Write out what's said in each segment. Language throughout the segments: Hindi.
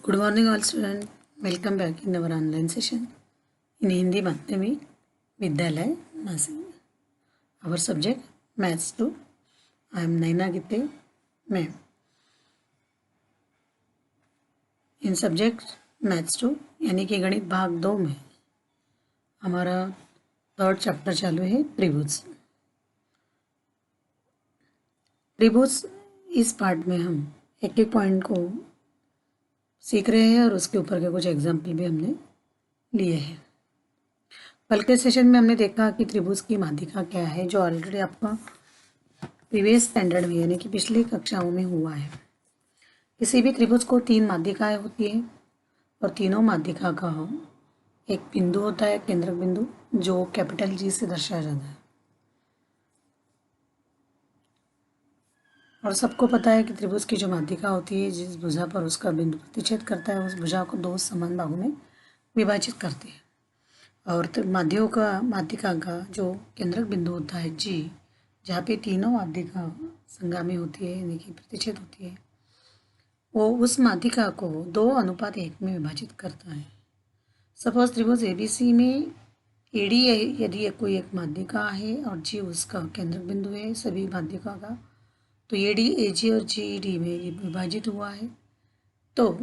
Good morning, all students. Welcome back in our online session in Hindi Madhyamik Vidyalaya Nasik. Our subject Maths 2. I am Naina Gitte, ma'am. In subject maths 2 यानी कि गणित भाग 2 में हमारा थर्ड चैप्टर चालू है त्रिभुज। त्रिभुज इस पार्ट में हम एक एक पॉइंट को सीख रहे हैं और उसके ऊपर के कुछ एग्जाम्पल भी हमने लिए हैं। कल के सेशन में हमने देखा कि त्रिभुज की माध्यिका क्या है, जो ऑलरेडी आपका प्रीवियस स्टैंडर्ड में यानी कि पिछली कक्षाओं में हुआ है। किसी भी त्रिभुज को 3 माध्यिकाएं होती है और तीनों माध्यिका का एक बिंदु होता है, केंद्रक बिंदु, जो कैपिटल जी से दर्शाया जाता है। और सबको पता है कि त्रिभुज की जो माध्यिका होती है, जिस भुजा पर उसका बिंदु प्रतिच्छेद करता है, उस भुजा को 2 समान भागों में विभाजित करते हैं। और माध्यिका का जो केंद्रक बिंदु होता है जी, जहाँ पे तीनों माध्यिका संगामी होती है यानी कि प्रतिच्छेद होती है, वो उस माध्यिका को 2:1 में विभाजित करता है। सपोज त्रिभुज ABC में AD यदि कोई एक माध्यिका है और जी उसका केंद्रक बिंदु है सभी माध्यिका का, तो AD AG और GD में विभाजित हुआ है, तो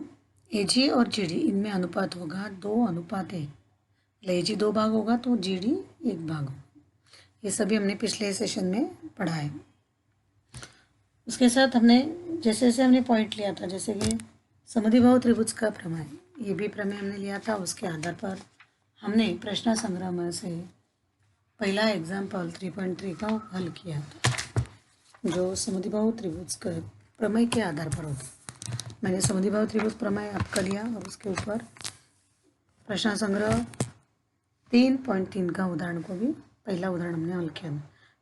AG और GD इनमें अनुपात होगा 2:1। AG 2 भाग होगा तो GD 1 भाग होगा। ये सभी हमने पिछले सेशन में पढ़ा है। उसके साथ हमने जैसे जैसे हमने पॉइंट लिया था, जैसे कि समद्विबाहु त्रिभुज का प्रमेय, ये भी प्रमेय हमने लिया था। उसके आधार पर हमने प्रश्न संग्रह में से पहला एग्जाम्पल 3.3 का हल किया था, जो समद्विबाहु त्रिभुज का प्रमेय के आधार पर होता। मैंने समद्विबाहु त्रिभुज प्रमेय आपका लिया और उसके ऊपर प्रश्न संग्रह 3.3 का उदाहरण को भी पहला उदाहरण हमने हल किया।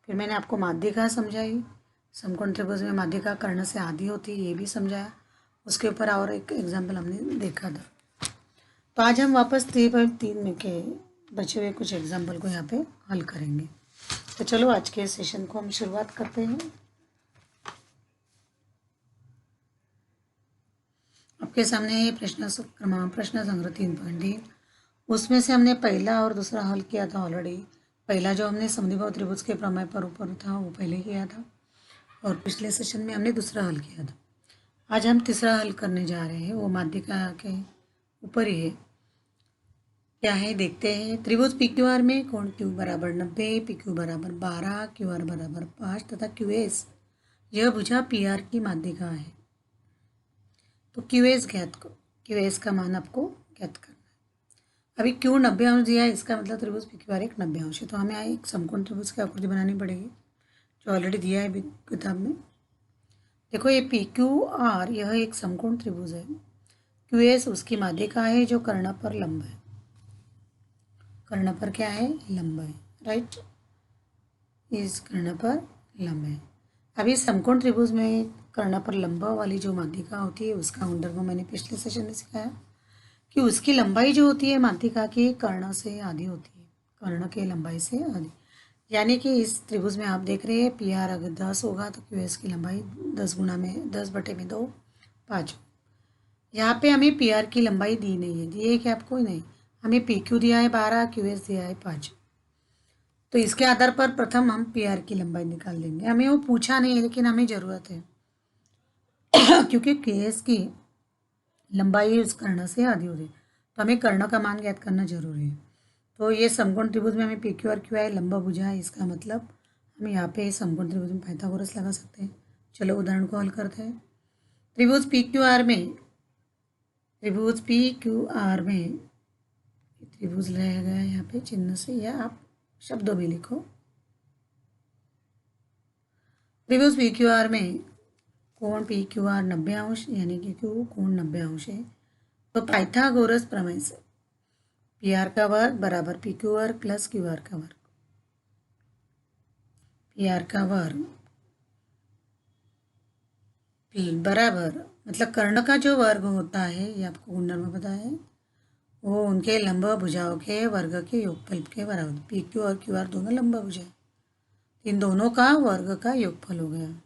फिर मैंने आपको माध्यिका समझाई, समकोण त्रिभुज में माध्यिका कर्ण से आधी होती है, ये भी समझाया। उसके ऊपर और एक एग्जाम्पल हमने देखा था। तो आज हम वापस 3.3 में के बचे हुए कुछ एग्जाम्पल को यहाँ पे हल करेंगे। तो चलो आज के सेशन को हम शुरुआत करते हैं। आपके सामने प्रश्न संग्रह 3.3, उसमें से हमने पहला और दूसरा हल किया था ऑलरेडी। पहला जो हमने समद्विबाहु त्रिभुज के प्रमेय पर ऊपर था वो पहले किया था, और पिछले सेशन में हमने दूसरा हल किया था। आज हम तीसरा हल करने जा रहे हैं, वो माध्यिका के ऊपर ही है। क्या है देखते हैं। त्रिभुज PQR में कोण Q बराबर 90, PQ बराबर 12, QR बराबर 5 तथा QS यह भुजा PR की माध्यिका है। तो QS का मान आपको ज्ञात करना है। अभी Q 90° दिया है, इसका मतलब त्रिभुज PQR एक 90° है। तो हमें एक समकोण त्रिभुज की आकृति बनानी पड़ेगी, जो ऑलरेडी दिया है किताब में। देखो ये PQR यह एक समकोण त्रिभुज है। QS उसकी माध्यिका है जो कर्ण पर लंब है। कर्ण पर क्या है? लंब है, राइट। इस कर्ण पर लंब है। अभी समकोण त्रिभुज में कर्ण पर लंब वाली जो माध्यिका होती है, उसका गुणधर्म को मैंने पिछले सेशन में सिखाया कि उसकी लंबाई जो होती है माध्यिका की कर्ण से आधी होती है, कर्ण के लंबाई से आधी। यानी कि इस त्रिभुज में आप देख रहे हैं PR अगर 10 होगा तो QS की लंबाई 10/2 5। यहाँ पे हमें PR की लंबाई दी नहीं है, दी है क्या आपको? नहीं, हमें PQ दिया है 12, QS दिया है 5। तो इसके आधार पर प्रथम हम PR की लंबाई निकाल लेंगे। हमें वो पूछा नहीं है, लेकिन हमें ज़रूरत है क्योंकि QS की लंबाई उस कर्ण से आधी हो रही है, तो हमें कर्ण का मान ज्ञात करना जरूरी है। तो ये समकोण त्रिभुज में हमें PQ और QI लंबा भुजा है, इसका मतलब हम यहाँ पे समकोण त्रिभुज में पाइथागोरस लगा सकते हैं। चलो उदाहरण को हल करते हैं। त्रिभुज PQR में त्रिभुज लगाया गया है यहाँ पे चिन्ह से, या आप शब्दों में लिखो। त्रिभुज PQR में कोण PQR 90° यानी कि Q कोण 90° है। तो पाइथागोरस प्रमेय से PR का वर्ग बराबर PQ वर्ग प्लस QR का वर्ग। PR का वर्ग बराबर, मतलब कर्ण का जो वर्ग होता है, ये आपको गुणधर्म पता है, वो उनके लंब भुजाओं के वर्ग के योगफल के बराबर। PQ और QR दोनों लंब भुजा, इन दोनों का वर्ग का योगफल हो गया।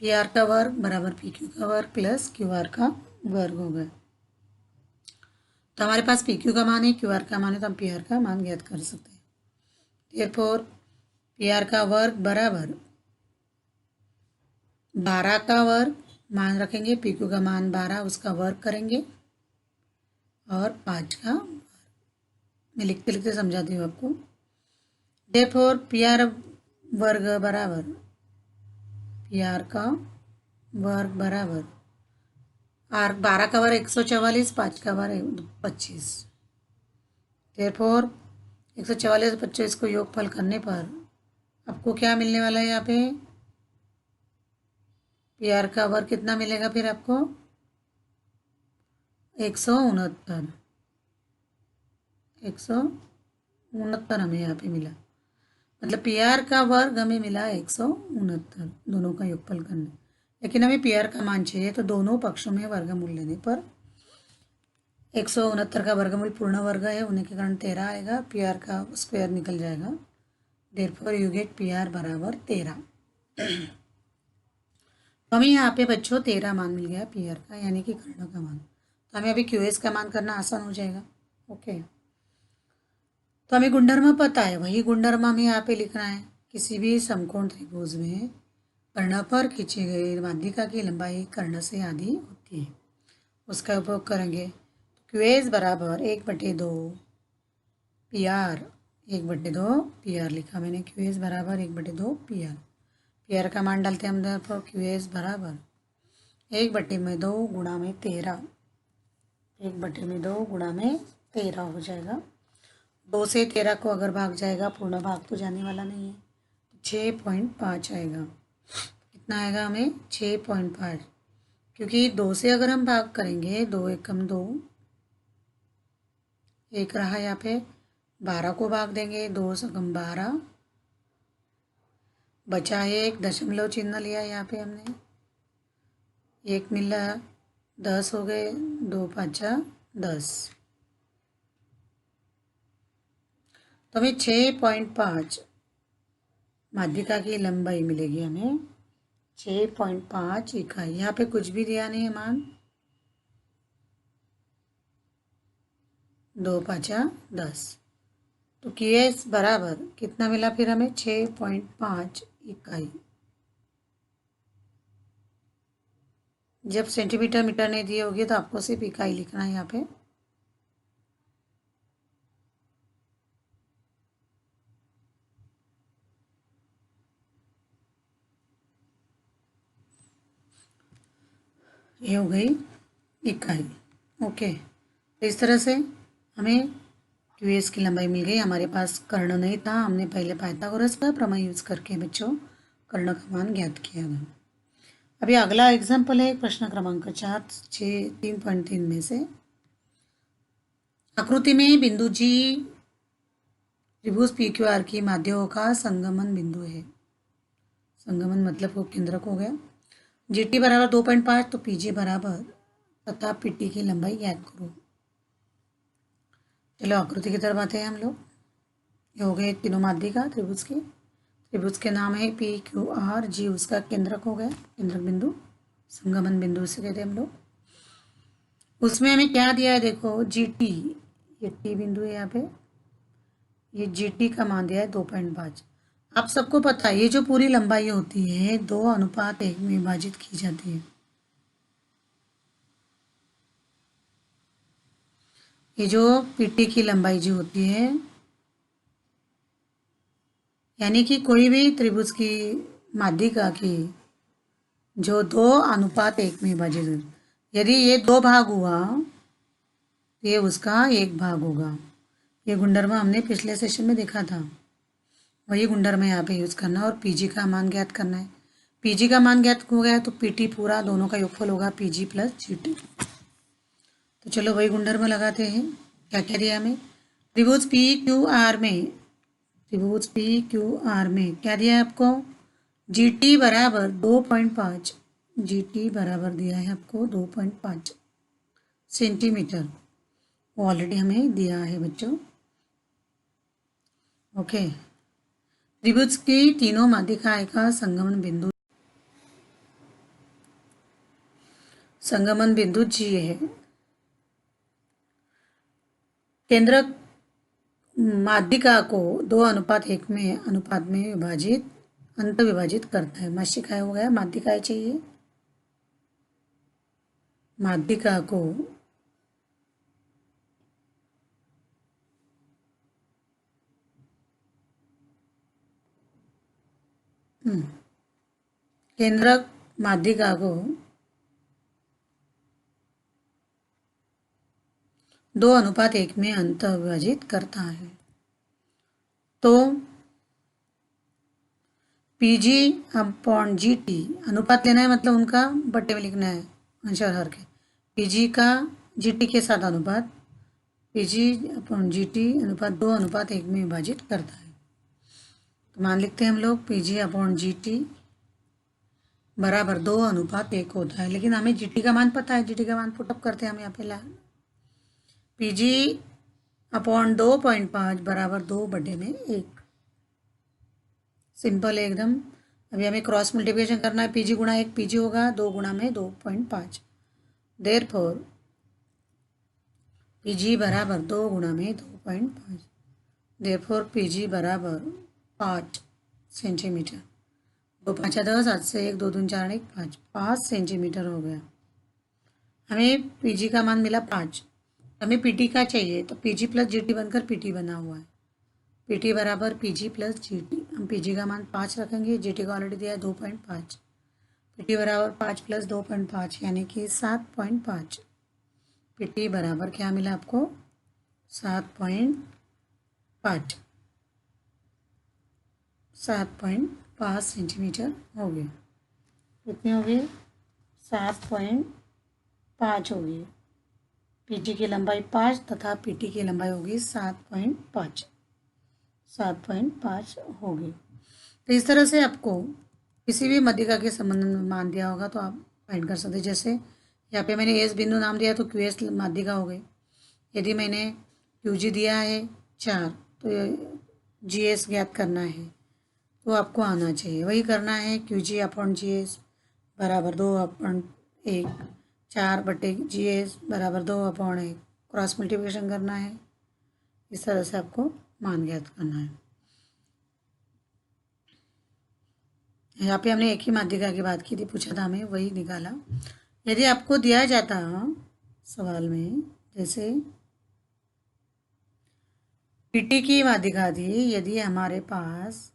पी आर का वर्ग बराबर पी क्यू का वर्ग प्लस क्यू आर का वर्ग होगा। तो हमारे पास पी क्यू का मान है, क्यू आर का मान है, तो हम पी आर का मान ज्ञात कर सकते हैं। देयरफॉर पी आर का वर्ग बराबर 12 का वर्ग मान रखेंगे, पी क्यू का मान 12 उसका वर्ग करेंगे और 5 का मैं लिखते लिखते समझाती हूँ आपको। देयरफॉर पी आर वर्ग बराबर पी आर का वर्ग बराबर आर 12 का वर्ग 144, 5 का वर्ग 25। देयरफॉर 144 और 25 को योगफल करने पर आपको क्या मिलने वाला है? यहाँ पे पी आर का वर्ग कितना मिलेगा फिर आपको? 169। 169 हमें यहाँ पे मिला, मतलब पी आर का वर्ग हमें मिला 169 दोनों का योगफल करने। लेकिन हमें पी आर का मान चाहिए, तो दोनों पक्षों में वर्गमूल लेने पर 169 का वर्गमूल पूर्ण वर्ग है होने के कारण 13 आएगा, पी आर का स्क्वायर निकल जाएगा। Therefore you get P R बराबर 13। तो हमें यहाँ पे बच्चों 13 मान मिल गया पी आर का, यानी कि कर्ण का मान। तो हमें अभी क्यू एस का मान करना आसान हो जाएगा। ओके, तो हमें गुणधर्म पता है, वही गुणधर्म हमें यहाँ पे लिखना है। किसी भी समकोण त्रिभुज में कर्ण पर खींची गई माध्यिका की लंबाई कर्ण से आधी होती है, उसका उपयोग करेंगे। क्यू एस बराबर 1/2 पी आर, 1/2 पी आर लिखा मैंने। क्यू एस बराबर 1/2 पी आर। पी आर का मान डालते हैं हम इधर पर। क्यू एस बराबर 1/2 गुणा में 13, 1/2 गुणा में 13 हो जाएगा। 2 से 13 को अगर भाग जाएगा, पूर्ण भाग तो जाने वाला नहीं है, 6.5 आएगा। कितना आएगा हमें? 6.5, क्योंकि 2 से अगर हम भाग करेंगे, 2 एकम 2, एक रहा यहाँ पे, 12 को भाग देंगे, 2 सकम 12, बचा है 1, दशमलव चिन्ह लिया यहाँ पे हमने, 1 मिला, 10 हो गए, 2 5 10। तो हमें 6.5 माध्यिका की लंबाई मिलेगी हमें, 6.5 इकाई। यहाँ पे कुछ भी दिया नहीं है मान, 2 5 10। तो क्यू एस बराबर कितना मिला फिर हमें? 6.5 इकाई। जब सेंटीमीटर मीटर नहीं दिए होगी तो आपको सिर्फ इकाई लिखना है यहाँ पे। ये हो गई इकाई। ओके, तो इस तरह से हमें क्यू एस की लंबाई मिल गई। हमारे पास कर्ण नहीं था, हमने पहले पाइथागोरस का प्रमेय यूज करके बच्चों कर्ण का मान ज्ञात किया था। अभी अगला एग्जाम्पल है प्रश्न क्रमांक 3.3 में से। आकृति में बिंदु जी त्रिभुज पी क्यू आर की माध्ययों का संगमन बिंदु है। संगमन मतलब वो केंद्रक हो गया। जी टी बराबर 2.5, तो पी जी बराबर तथा पी टी की लंबाई ज्ञात करो। चलो आकृति की तरफ आते हैं हम लोग। ये हो गए तीनों माध्यिका त्रिभुज के। त्रिभुज के नाम है पी क्यू आर, जी उसका केंद्रक हो गया, केंद्रक बिंदु, संगमन बिंदु से कहते हैं हम लोग। उसमें हमें क्या दिया है देखो, जी टी, ये टी बिंदु है यहाँ पे, ये जी टी का मान दिया है 2.5। आप सबको पता है ये जो पूरी लंबाई होती है 2:1 में विभाजित की जाती है। ये जो पीटी की लंबाई जो होती है, यानी कि कोई भी त्रिभुज की माध्यिका की जो 2:1 में विभाजित, यदि ये 2 भाग हुआ तो ये उसका 1 भाग होगा। ये गुणधर्म हमने पिछले सेशन में देखा था, वही गुणधर्म यहाँ पे यूज करना और पीजी का मान ज्ञात करना है। पीजी का मान ज्ञात हो गया तो पीटी पूरा दोनों का योगफल होगा पीजी प्लस जीटी। तो चलो वही गुणधर्म लगाते हैं। क्या क्या दिया हमें? त्रिभुज पी क्यू आर में, त्रिभुज पी क्यू आर में क्या दिया है आपको? जी टी बराबर 2.5, जी टी बराबर दिया है आपको 2.5 सेंटीमीटर, वो ऑलरेडी हमें दिया है बच्चों। ओके, त्रिभुज की तीनों माध्यिकाएं का संगमन बिंदु संगमन बिंदु जी है। केंद्रक माध्यिका को 2:1 में अनुपात में विभाजित अंत विभाजित करता है। मस्तिष्क हो गया, माध्यिकाएं चाहिए। माध्यिका को केंद्रक माध्यिका को 2:1 में अंत विभाजित करता है। तो PG अपॉन GT अनुपात लेना है, मतलब उनका बट्टे में लिखना है आंसर हर के। PG का GT के साथ अनुपात, PG अपॉन GT अनुपात 2:1 में विभाजित करता है। तो मान लिखते हैं हम लोग PG अपॉन GT बराबर 2:1 होता है। लेकिन हमें GT का मान पता है, GT का मान पुटअप करते हैं हम यहाँ पे ला। PG अपॉन 2.5 बराबर 2/1। सिंपल है एकदम। अभी हमें क्रॉस मल्टीप्लिकेशन करना है। PG गुणा 1 PG होगा, 2 गुणा में 2.5। देयरफॉर PG बराबर 2 गुणा में 2.5। देयरफॉर PG बराबर 5 सेंटीमीटर। 2 5 10, 8 से 1 2 दूनी 4 1 5 सेंटीमीटर हो गया। हमें PG का मान मिला 5। हमें PT का चाहिए, तो PG प्लस GT बनकर PT बना हुआ है। PT बराबर PG प्लस GT। हम PG का मान 5 रखेंगे, GT का ऑलरेडी दिया है 2.5। PT बराबर 5 प्लस 2.5 यानी कि 7.5। PT बराबर क्या मिला आपको? 7.5 7.5 सेंटीमीटर हो गए। कितने हो गए? 7.5 हो गई। PG की लंबाई 5 तथा PT की लंबाई होगी 7.5 हो गई। तो इस तरह से आपको किसी भी माध्यिका के संबंध में मान दिया होगा तो आप फाइंड कर सकते हैं। जैसे यहाँ पे मैंने एस बिंदु नाम दिया तो QS माध्यिका हो गई। यदि मैंने QG दिया है 4 तो GS ज्ञात करना है, तो आपको आना चाहिए वही करना है। QG अपॉन GS बराबर 2/1, 4/GS बराबर 2/1। क्रॉस मल्टीप्लिकेशन करना है। इस तरह से आपको मान ज्ञात करना है। यहाँ पे हमने एक ही माध्यिका की बात की थी, पूछा था हमें, वही निकाला। यदि आपको दिया जाता सवाल में, जैसे PT की माध्यिका थी, यदि हमारे पास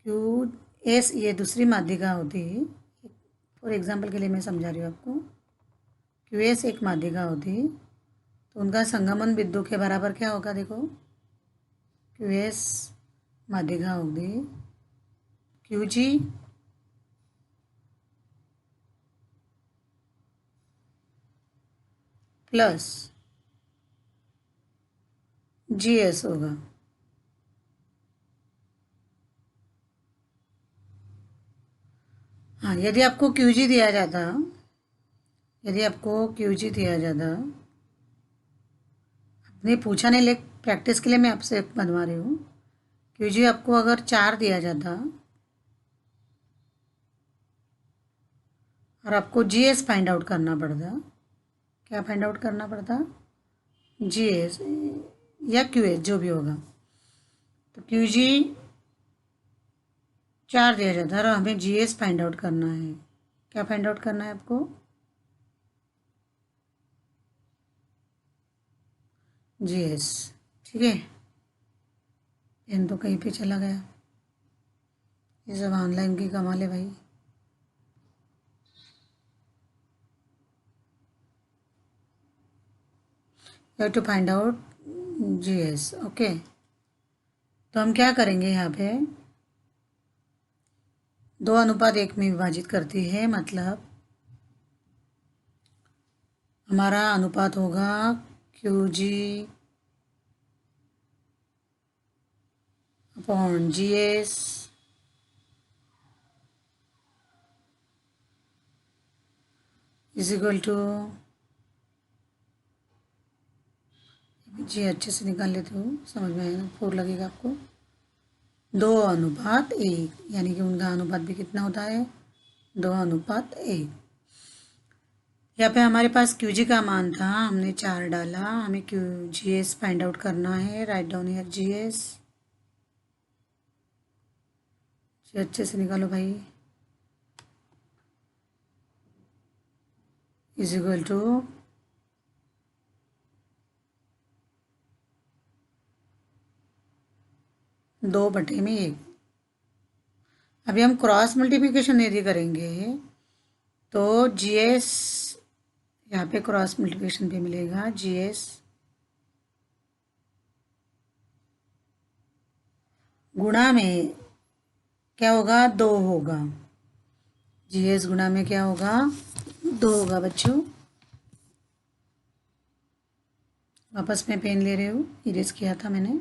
QS ये दूसरी माध्यिका होती, फॉर एग्जांपल के लिए मैं समझा रही हूँ आपको, QS एक माध्यिका होती तो उनका संगमन बिंदु के बराबर क्या होगा? देखो, QS माध्यिका होगी QG प्लस GS होगा। हाँ, यदि आपको QG दिया जाता, आपने पूछा नहीं, लेकिन प्रैक्टिस के लिए मैं आपसे बनवा रही हूँ। QG आपको अगर 4 दिया जाता और आपको GS फाइंड आउट करना पड़ता, क्या फाइंड आउट करना पड़ता? GS या QS जो भी होगा। तो QG 4 दिया जाता है और हमें GS फाइंड आउट करना है। क्या फाइंड आउट करना है आपको? GS। ठीक है, पेन तो कहीं पे चला गया। ये सब ऑनलाइन की कमाल है भाई। You have to find out GS। Okay, तो हम क्या करेंगे? यहाँ पे 2:1 में विभाजित करती है, मतलब हमारा अनुपात होगा QG upon GS is equal to, जी अच्छे से निकाल लेते हो, समझ में आएगा, 4 लगेगा आपको। 2:1 यानी कि उनका अनुपात भी कितना होता है? 2:1। यहाँ पे हमारे पास क्यू जी का मान था, हमने 4 डाला, हमें Q G S find out करना है। Right down here G S, अच्छे से निकालो भाई। Is equal to 2/1। अभी हम क्रॉस मल्टीप्लिकेशन यदि करेंगे तो जी एस, यहाँ पे क्रॉस मल्टीप्लिकेशन पे मिलेगा जी एस गुणा में क्या होगा, 2 होगा। जी एस गुणा में क्या होगा, 2 होगा बच्चों। वापस मैं पेन ले रही हूँ, इरेज किया था मैंने।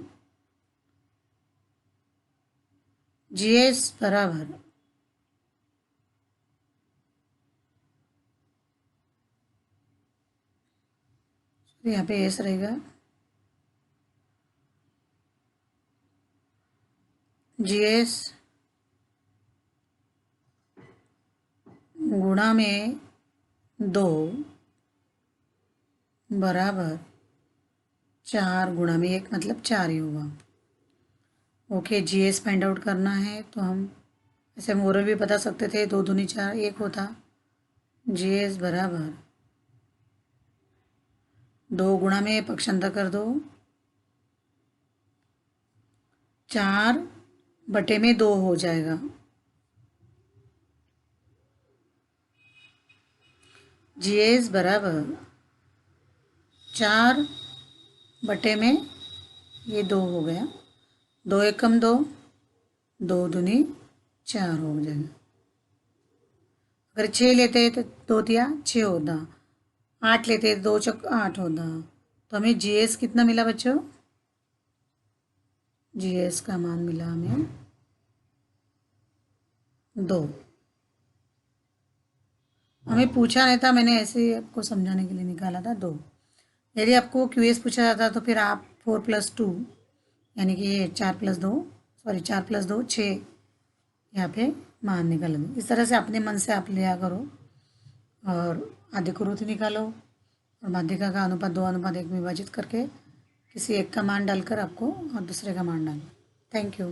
जी एस बराबर यहाँ पे एस रहेगा, जी एस गुणा में 2 बराबर 4 गुणा में 1 मतलब 4 ही होगा। ओके, जी एस फाइंड आउट करना है तो हम ऐसे मोरल भी बता सकते थे, 2 दूनी 4 1 होता। जी एस बराबर 2 गुणा में पक्षांतर कर दो, 4/2 हो जाएगा। जी एस बराबर 4/, ये 2 हो गया, 2 एकम 2, 2 दूनी 4 हो जाएगा। अगर 6 लेते तो 2 तिया 6 होता, 8 लेते तो 2 चौक 8 होता। तो हमें जी एस कितना मिला बच्चों, जी एस का मान मिला हमें 2। हमें पूछा नहीं था, मैंने ऐसे ही आपको समझाने के लिए निकाला था 2। यदि आपको क्यू एस पूछा जाता तो फिर आप 4+2 यानी कि ये 4+2, सॉरी 4+2 6 यहाँ पे मान निकाल दो। इस तरह से अपने मन से आप लिया करो और आधे रुत निकालो और माध्यिका का अनुपात 2:1 में विभाजित करके किसी एक का मान डालकर आपको और दूसरे का मान डालो। Thank you.